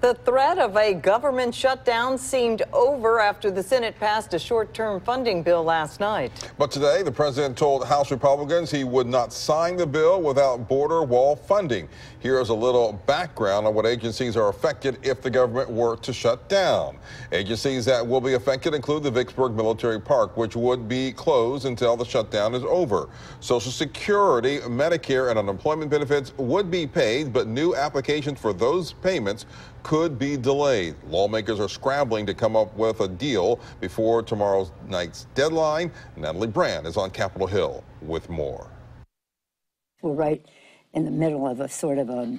The threat of a government shutdown seemed over after the Senate passed a short-term funding bill last night. But today, the president told House Republicans he would not sign the bill without border wall funding. Here's a little background on what agencies are affected if the government were to shut down. Agencies that will be affected include the Vicksburg Military Park, which would be closed until the shutdown is over. Social Security, Medicare, and unemployment benefits would be paid, but new applications for those payments could be delayed. Lawmakers are scrambling to come up with a deal before tomorrow night's deadline. Natalie Brand is on Capitol Hill with more. We're right in the middle of a sort of a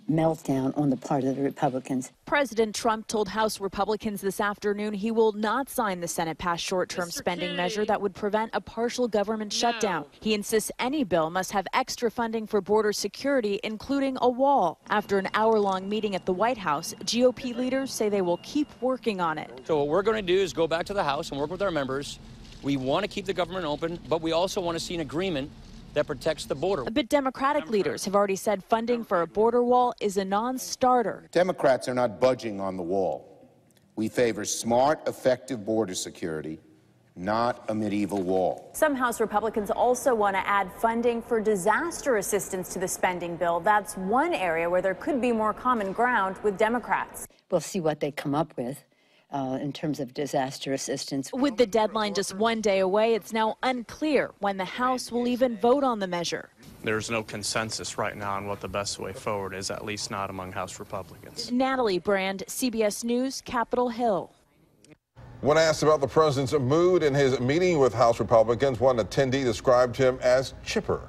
meltdown on the part of the Republicans. President Trump told House Republicans this afternoon he will not sign the Senate-passed short-term spending measure that would prevent a partial government shutdown. He insists any bill must have extra funding for border security, including a wall. After an hour-long meeting at the White House, GOP leaders say they will keep working on it. So what we're going to do is go back to the House and work with our members. We want to keep the government open, but we also want to see an agreement that protects the border. But Democratic leaders have already said funding for a border wall is a non-starter. Democrats are not budging on the wall. We favor smart, effective border security, not a medieval wall. Some House Republicans also want to add funding for disaster assistance to the spending bill. That's one area where there could be more common ground with Democrats. We'll see what they come up with in terms of disaster assistance. With the deadline just one day away, it's now unclear when the House will even vote on the measure. There's no consensus right now on what the best way forward is, at least not among House Republicans. Natalie Brand, CBS News, Capitol Hill. When asked about the president's mood in his meeting with House Republicans, one attendee described him as chipper.